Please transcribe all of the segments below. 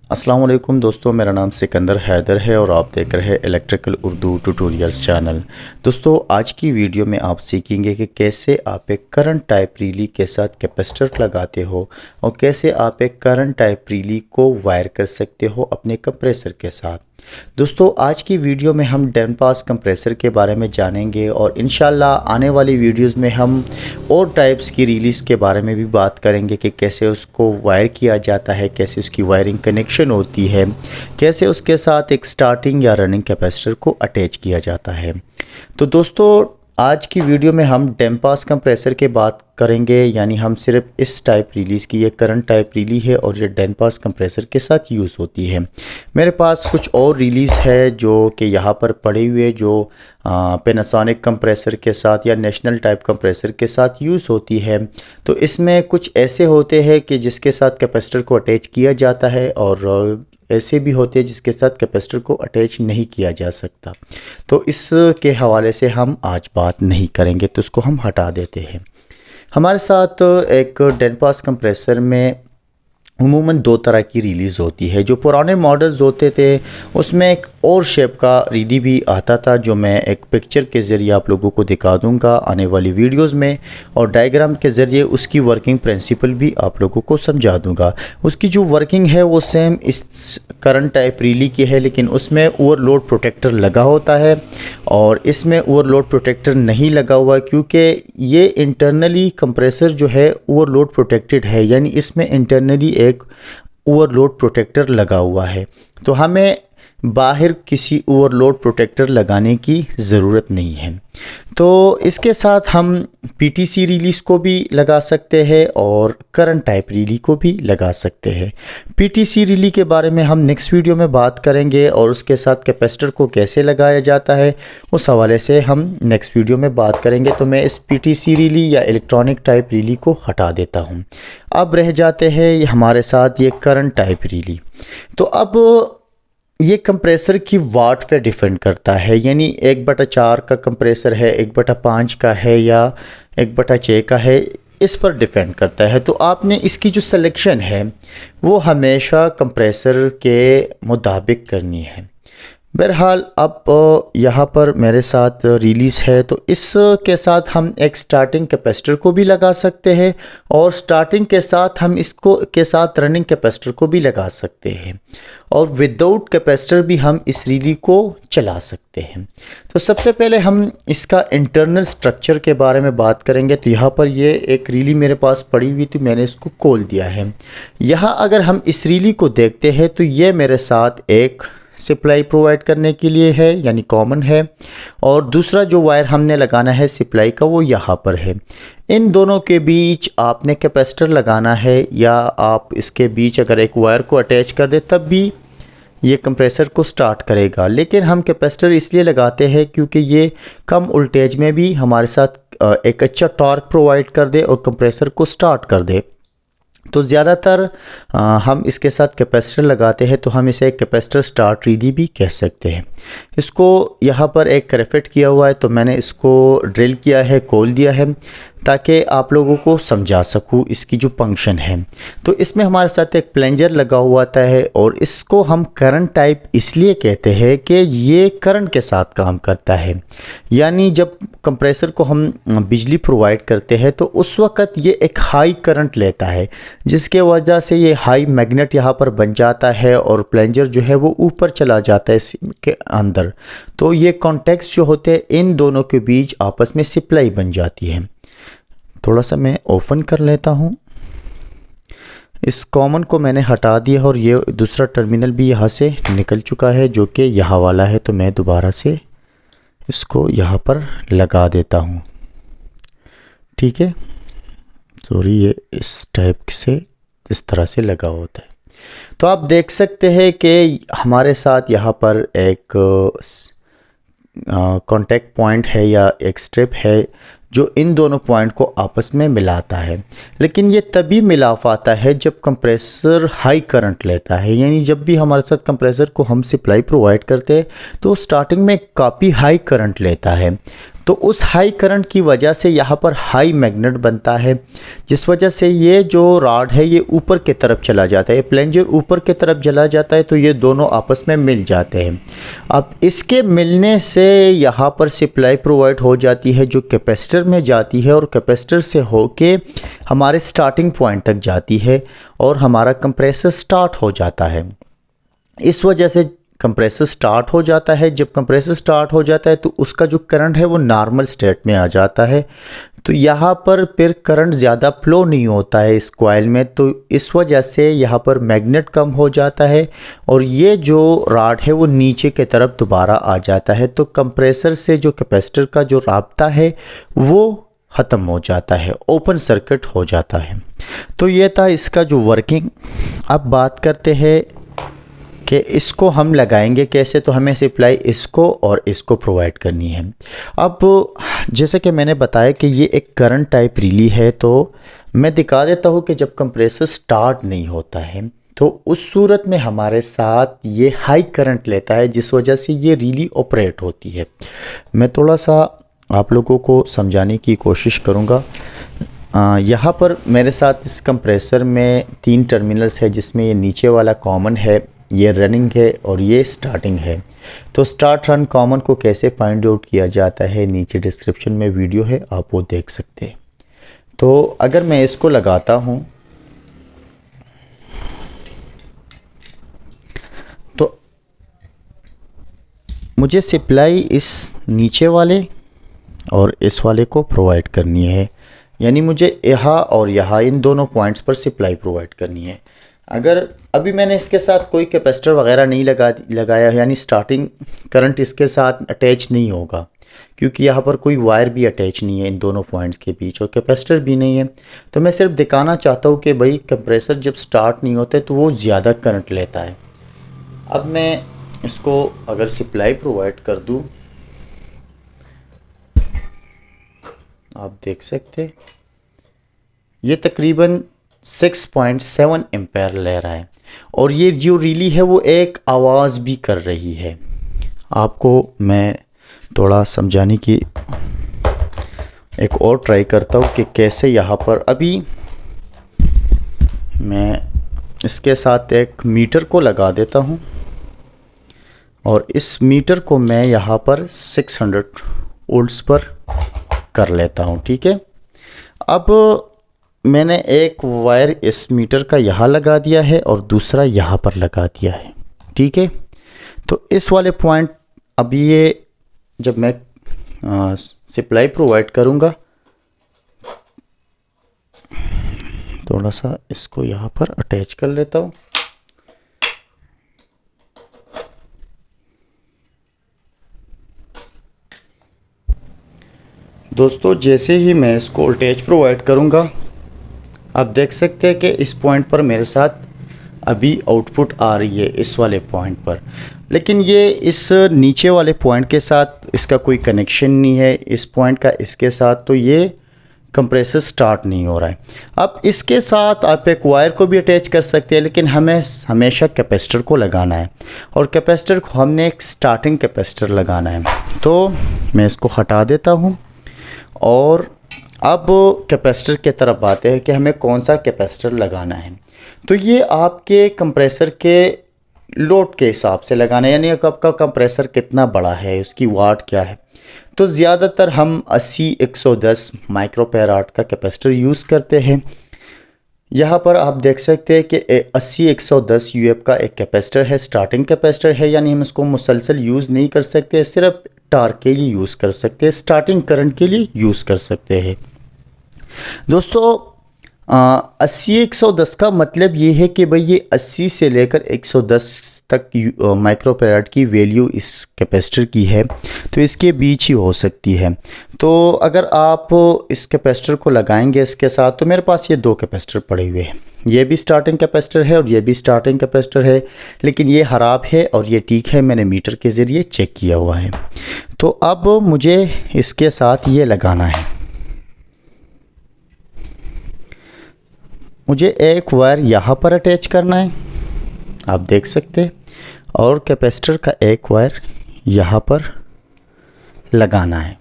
अस्सलाम वालेकुम दोस्तों, मेरा नाम सिकंदर हैदर है और आप देख रहे हैं इलेक्ट्रिकल उर्दू ट्यूटोरियल्स चैनल। दोस्तों, आज की वीडियो में आप सीखेंगे कि कैसे आप एक करंट टाइप रिली के साथ कैपेसिटर लगाते हो और कैसे आप एक करंट टाइप रिली को वायर कर सकते हो अपने कंप्रेसर के साथ। दोस्तों, आज की वीडियो में हम डैम पास कंप्रेसर के बारे में जानेंगे और इंशाल्लाह आने वाली वीडियोस में हम और टाइप्स की रिलीज़ के बारे में भी बात करेंगे कि कैसे उसको वायर किया जाता है, कैसे उसकी वायरिंग कनेक्शन होती है, कैसे उसके साथ एक स्टार्टिंग या रनिंग कैपेसिटर को अटैच किया जाता है। तो दोस्तों, आज की वीडियो में हम डैम पास कंप्रेसर के बात करेंगे, यानी हम सिर्फ इस टाइप रिलीज़ की, ये करंट टाइप रिली है और ये डैम पास कंप्रेसर के साथ यूज़ होती है। मेरे पास कुछ और रिलीज़ है जो कि यहाँ पर पड़े हुए, जो पेनासोनिक कंप्रेसर के साथ या नेशनल टाइप कंप्रेसर के साथ यूज़ होती है। तो इसमें कुछ ऐसे होते हैं कि जिसके साथ कैपेसिटर को अटैच किया जाता है और ऐसे भी होते हैं जिसके साथ कैपेसिटर को अटैच नहीं किया जा सकता। तो इसके हवाले से हम आज बात नहीं करेंगे, तो इसको हम हटा देते हैं। हमारे साथ एक डैम पास कंप्रेसर में उमूमन दो तरह की रिलीज़ होती है। जो पुराने मॉडल्स होते थे उसमें एक और शेप का रिली भी आता था, जो मैं एक पिक्चर के ज़रिए आप लोगों को दिखा दूंगा आने वाली वीडियोस में, और डायग्राम के ज़रिए उसकी वर्किंग प्रिंसिपल भी आप लोगों को समझा दूंगा। उसकी जो वर्किंग है वो सेम इस करंट टाइप रिली की है, लेकिन उसमें ओवरलोड प्रोटेक्टर लगा होता है और इसमें ओवरलोड प्रोटेक्टर नहीं लगा हुआ, क्योंकि ये इंटरनली कंप्रेसर जो है ओवरलोड प्रोटेक्टेड है, यानी इसमें इंटरनली एक ओवरलोड प्रोटेक्टर लगा हुआ है। तो हमें बाहर किसी ओवरलोड प्रोटेक्टर लगाने की ज़रूरत नहीं है। तो इसके साथ हम पीटीसी रिलीज़ को भी लगा सकते हैं और करंट टाइप रिली को भी लगा सकते हैं। पीटीसी रिली के बारे में हम नेक्स्ट वीडियो में बात करेंगे और उसके साथ कैपेसिटर को कैसे लगाया जाता है उस हवाले से हम नेक्स्ट वीडियो में बात करेंगे। तो मैं इस पीटीसी रिली या इलेक्ट्रॉनिक टाइप रिली को हटा देता हूँ। अब रह जाते हैं हमारे साथ ये करंट टाइप रिली। तो अब ये कंप्रेसर की वाट पे डिपेंड करता है, यानी 1/4 का कंप्रेसर है, 1/5 का है या 1/6 का है, इस पर डिपेंड करता है। तो आपने इसकी जो सिलेक्शन है वो हमेशा कंप्रेसर के मुताबिक करनी है। बहरहाल अब यहाँ पर मेरे साथ रिलीज़ है, तो इसके साथ हम एक स्टार्टिंग कैपेसिटर को भी लगा सकते हैं और स्टार्टिंग के साथ हम इसको के साथ रनिंग कैपेसिटर को भी लगा सकते हैं और विदाउट कैपेसिटर भी हम इस रिली को चला सकते हैं। तो सबसे पहले हम इसका इंटरनल स्ट्रक्चर के बारे में बात करेंगे। तो यहाँ पर ये एक रिली मेरे पास पड़ी हुई थी, मैंने इसको खोल दिया है। यहाँ अगर हम इस रिली को देखते हैं तो ये मेरे साथ एक सप्लाई प्रोवाइड करने के लिए है, यानी कॉमन है, और दूसरा जो वायर हमने लगाना है सप्लाई का वो यहाँ पर है। इन दोनों के बीच आपने कैपेसिटर लगाना है, या आप इसके बीच अगर एक वायर को अटैच कर दे तब भी ये कंप्रेसर को स्टार्ट करेगा। लेकिन हम कैपेसिटर इसलिए लगाते हैं क्योंकि ये कम वोल्टेज में भी हमारे साथ एक अच्छा टॉर्क प्रोवाइड कर दे और कंप्रेसर को स्टार्ट कर दे। तो ज़्यादातर हम इसके साथ कैपेसिटर लगाते हैं, तो हम इसे एक कैपेसिटर स्टार्ट रिली भी कह सकते हैं। इसको यहाँ पर एक कैरेफेट किया हुआ है, तो मैंने इसको ड्रिल किया है, खोल दिया है ताकि आप लोगों को समझा सकूँ इसकी जो फंक्शन है। तो इसमें हमारे साथ एक प्लंजर लगा हुआ था है और इसको हम करंट टाइप इसलिए कहते हैं कि ये करंट के साथ काम करता है, यानी जब कंप्रेसर को हम बिजली प्रोवाइड करते हैं तो उस वक़्त ये एक हाई करंट लेता है, जिसके वजह से ये हाई मैग्नेट यहाँ पर बन जाता है और प्लंजर जो है वो ऊपर चला जाता है इसके अंदर। तो ये कॉन्टैक्ट्स जो होते हैं इन दोनों के बीच आपस में सप्लाई बन जाती है। थोड़ा सा मैं ओपन कर लेता हूँ। इस कॉमन को मैंने हटा दिया और ये दूसरा टर्मिनल भी यहाँ से निकल चुका है जो कि यहाँ वाला है। तो मैं दोबारा से इसको यहाँ पर लगा देता हूँ। ठीक है, सॉरी, ये इस टाइप से इस तरह से लगा होता है। तो आप देख सकते हैं कि हमारे साथ यहाँ पर एक कांटेक्ट पॉइंट है या एक स्ट्रिप है जो इन दोनों पॉइंट को आपस में मिलाता है। लेकिन ये तभी मिला पाता है जब कंप्रेसर हाई करंट लेता है, यानी जब भी हमारे साथ कंप्रेसर को हम सप्लाई प्रोवाइड करते हैं तो स्टार्टिंग में काफ़ी हाई करंट लेता है। तो उस हाई करंट की वजह से यहाँ पर हाई मैग्नेट बनता है, जिस वजह से ये जो रॉड है ये ऊपर की तरफ चला जाता है, प्लंजर ऊपर की तरफ चला जाता है, तो ये दोनों आपस में मिल जाते हैं। अब इसके मिलने से यहाँ पर सप्लाई प्रोवाइड हो जाती है जो कैपेसिटर में जाती है, और कैपेसिटर से होके हमारे स्टार्टिंग पॉइंट तक जाती है और हमारा कंप्रेसर स्टार्ट हो जाता है। इस वजह से कंप्रेसर स्टार्ट हो जाता है। जब कंप्रेसर स्टार्ट हो जाता है तो उसका जो करंट है वो नॉर्मल स्टेट में आ जाता है। तो यहाँ पर फिर करंट ज़्यादा फ्लो नहीं होता है इस कॉइल में, तो इस वजह से यहाँ पर मैग्नेट कम हो जाता है और ये जो रॉड है वो नीचे की तरफ दोबारा आ जाता है। तो कंप्रेसर से जो कैपेसिटर का जो राब्ता है वो ख़त्म हो जाता है, ओपन सर्किट हो जाता है। तो ये था इसका जो वर्किंग। अब बात करते हैं कि इसको हम लगाएंगे कैसे। तो हमें सप्लाई इसको और इसको प्रोवाइड करनी है। अब जैसे कि मैंने बताया कि ये एक करंट टाइप रिली है, तो मैं दिखा देता हूँ कि जब कंप्रेसर स्टार्ट नहीं होता है तो उस सूरत में हमारे साथ ये हाई करंट लेता है, जिस वजह से ये रिली ऑपरेट होती है। मैं थोड़ा सा आप लोगों को समझाने की कोशिश करूँगा। यहाँ पर मेरे साथ इस कंप्रेसर में 3 टर्मिनल्स है, जिसमें ये नीचे वाला कॉमन है, ये रनिंग है और ये स्टार्टिंग है। तो स्टार्ट रन कॉमन को कैसे फाइंड आउट किया जाता है, नीचे डिस्क्रिप्शन में वीडियो है, आप वो देख सकते हैं। तो अगर मैं इसको लगाता हूँ तो मुझे सप्लाई इस नीचे वाले और इस वाले को प्रोवाइड करनी है, यानी मुझे यहाँ और यहाँ इन दोनों पॉइंट्स पर सप्लाई प्रोवाइड करनी है। अगर अभी मैंने इसके साथ कोई कैपेसिटर वगैरह नहीं लगाया, यानी स्टार्टिंग करंट इसके साथ अटैच नहीं होगा, क्योंकि यहाँ पर कोई वायर भी अटैच नहीं है इन दोनों पॉइंट्स के बीच और कैपेसिटर भी नहीं है। तो मैं सिर्फ दिखाना चाहता हूँ कि भाई कंप्रेसर जब स्टार्ट नहीं होते तो वो ज़्यादा करंट लेता है। अब मैं इसको अगर सप्लाई प्रोवाइड कर दूँ, आप देख सकते ये तकरीबन 6.7 एम्पेयर ले रहा है और ये जो रिली है वो एक आवाज़ भी कर रही है। आपको मैं थोड़ा समझाने की एक और ट्राई करता हूँ कि कैसे यहाँ पर अभी मैं इसके साथ एक मीटर को लगा देता हूँ और इस मीटर को मैं यहाँ पर 600 वोल्ट्स पर कर लेता हूँ। ठीक है, अब मैंने एक वायर इस मीटर का यहाँ लगा दिया है और दूसरा यहाँ पर लगा दिया है। ठीक है, तो इस वाले पॉइंट अभी ये जब मैं सप्लाई प्रोवाइड करूँगा, थोड़ा सा इसको यहाँ पर अटैच कर लेता हूँ। दोस्तों जैसे ही मैं इसको वोल्टेज प्रोवाइड करूँगा, आप देख सकते हैं कि इस पॉइंट पर मेरे साथ अभी आउटपुट आ रही है इस वाले पॉइंट पर, लेकिन ये इस नीचे वाले पॉइंट के साथ इसका कोई कनेक्शन नहीं है, इस पॉइंट का इसके साथ, तो ये कंप्रेसर स्टार्ट नहीं हो रहा है। अब इसके साथ आप एक वायर को भी अटैच कर सकते हैं, लेकिन हमें हमेशा कैपेसिटर को लगाना है और कैपेसिटर को हमने एक स्टार्टिंग कैपेसिटर लगाना है। तो मैं इसको हटा देता हूँ और अब कैपेसिटर की तरफ आते हैं कि हमें कौन सा कैपेसिटर लगाना है। तो ये आपके कंप्रेसर के लोड के हिसाब से लगाना है, यानी आपका कंप्रेसर कितना बड़ा है, उसकी वाट क्या है। तो ज़्यादातर हम 80-110 माइक्रोफैराड का कैपेसिटर यूज़ करते हैं। यहाँ पर आप देख सकते हैं कि 80-110 यूएफ का एक कैपेसिटर है, स्टार्टिंग कैपेसिटर है, यानी हम इसको मुसलसल यूज़ नहीं कर सकते, सिर्फ टार्क के लिए यूज़ कर सकते हैं, स्टार्टिंग करंट के लिए यूज़ कर सकते हैं। दोस्तों 80-110 का मतलब ये है कि भाई ये 80 से लेकर 110 तक माइक्रोफैराड की वैल्यू इस कैपेसिटर की है, तो इसके बीच ही हो सकती है। तो अगर आप इस कैपेसिटर को लगाएंगे इसके साथ, तो मेरे पास ये 2 कैपेसिटर पड़े हुए हैं, ये भी स्टार्टिंग कैपेसिटर है और ये भी स्टार्टिंग कैपेसिटर है, लेकिन ये ख़राब है और ये ठीक है, मैंने मीटर के ज़रिए चेक किया हुआ है। तो अब मुझे इसके साथ ये लगाना है। मुझे एक वायर यहाँ पर अटैच करना है, आप देख सकते हैं, और कैपेसिटर का एक वायर यहाँ पर लगाना है।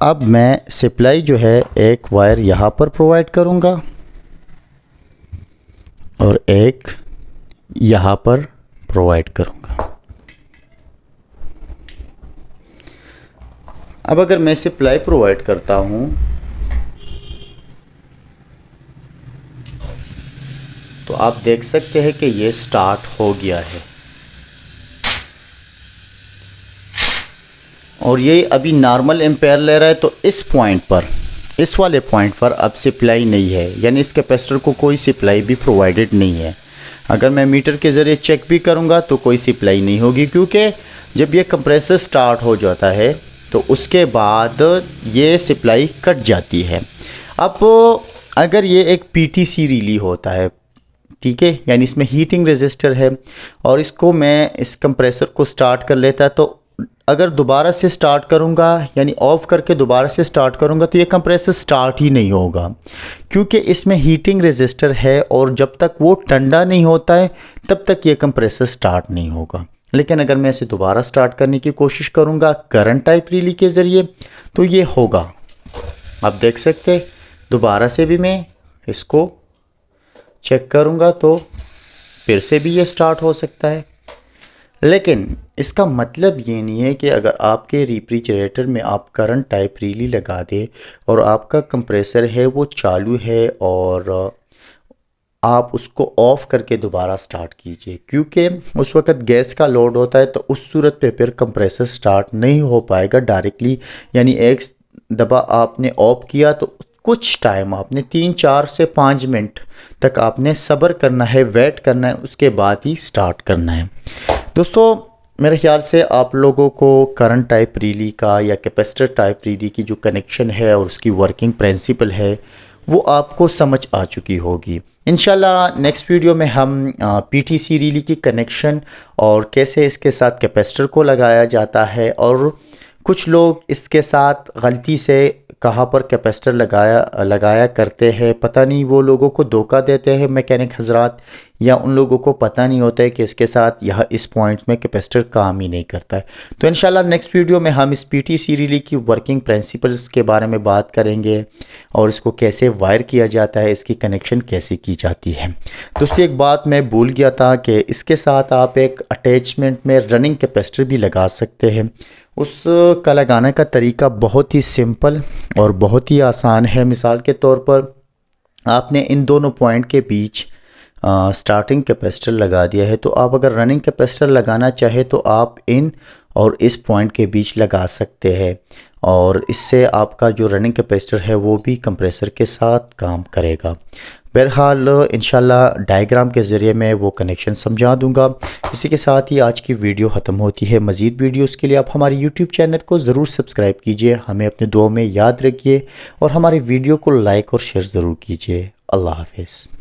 अब मैं सप्लाई जो है एक वायर यहाँ पर प्रोवाइड करूँगा और एक यहाँ पर प्रोवाइड करूँगा। अब अगर मैं सप्लाई प्रोवाइड करता हूँ तो आप देख सकते हैं कि ये स्टार्ट हो गया है और ये अभी नॉर्मल एम्पेयर ले रहा है। तो इस पॉइंट पर, इस वाले पॉइंट पर अब सप्लाई नहीं है, यानी इस कैपेसिटर को कोई सप्लाई भी प्रोवाइडेड नहीं है। अगर मैं मीटर के ज़रिए चेक भी करूँगा तो कोई सप्लाई नहीं होगी, क्योंकि जब ये कंप्रेसर स्टार्ट हो जाता है तो उसके बाद ये सप्लाई कट जाती है। अब अगर ये एक PTC रिली होता है, ठीक है, यानी इसमें हीटिंग रेजिस्टर है और इसको मैं इस कंप्रेसर को स्टार्ट कर लेता है, तो अगर दोबारा से स्टार्ट करूंगा, यानी ऑफ़ करके दोबारा से स्टार्ट करूंगा, तो ये कंप्रेसर स्टार्ट ही नहीं होगा, क्योंकि इसमें हीटिंग रेजिस्टर है और जब तक वो ठंडा नहीं होता है तब तक ये कंप्रेसर स्टार्ट नहीं होगा। लेकिन अगर मैं इसे दोबारा स्टार्ट करने की कोशिश करूंगा करंट टाइप रिले के ज़रिए तो ये होगा। आप देख सकते हैं, दोबारा से भी मैं इसको चेक करूंगा तो फिर से भी ये स्टार्ट हो सकता है। लेकिन इसका मतलब ये नहीं है कि अगर आपके रेफ्रिजरेटर में आप करंट टाइप रिले लगा दें और आपका कंप्रेसर है वो चालू है और आप उसको ऑफ़ करके दोबारा स्टार्ट कीजिए, क्योंकि उस वक़्त गैस का लोड होता है, तो उस सूरत पे फिर कंप्रेसर स्टार्ट नहीं हो पाएगा डायरेक्टली। यानी एक दफ़ा आपने ऑफ किया तो कुछ टाइम आपने 3-4 से 5 मिनट तक आपने सब्र करना है, वेट करना है, उसके बाद ही स्टार्ट करना है। दोस्तों, मेरे ख्याल से आप लोगों को करंट टाइप रिले का या कैपेसिटर टाइप रिले की जो कनेक्शन है और उसकी वर्किंग प्रिंसिपल है वो आपको समझ आ चुकी होगी। इंशाल्लाह नेक्स्ट वीडियो में हम PTC रिले की कनेक्शन और कैसे इसके साथ कैपेसिटर को लगाया जाता है, और कुछ लोग इसके साथ गलती से कहाँ पर कैपेसिटर लगाया करते हैं, पता नहीं वो लोगों को धोखा देते हैं मैकेनिक हजरात, या उन लोगों को पता नहीं होता है कि इसके साथ यह इस पॉइंट में कैपेसिटर काम ही नहीं करता है। तो इंशाल्लाह नेक्स्ट वीडियो में हम इस PTC रिले की वर्किंग प्रिंसिपल्स के बारे में बात करेंगे और इसको कैसे वायर किया जाता है, इसकी कनेक्शन कैसे की जाती है। दोस्तों, एक बात मैं भूल गया था कि इसके साथ आप एक अटैचमेंट में रनिंग कैपेसिटर भी लगा सकते हैं। उसका लगाने का तरीका बहुत ही सिंपल और बहुत ही आसान है। मिसाल के तौर पर आपने इन दोनों पॉइंट के बीच स्टार्टिंग कैपेसिटर लगा दिया है, तो आप अगर रनिंग कैपेसिटर लगाना चाहे तो आप इन और इस पॉइंट के बीच लगा सकते हैं, और इससे आपका जो रनिंग कैपेसिटर है वो भी कंप्रेसर के साथ काम करेगा। बहरहाल इंशाल्लाह डायग्राम के ज़रिए मैं वो कनेक्शन समझा दूंगा। इसी के साथ ही आज की वीडियो ख़त्म होती है। मज़ीद वीडियोस के लिए आप हमारे यूट्यूब चैनल को ज़रूर सब्सक्राइब कीजिए, हमें अपने दुआ में याद रखिए और हमारे वीडियो को लाइक और शेयर ज़रूर कीजिए। अल्लाह हाफ़िज़।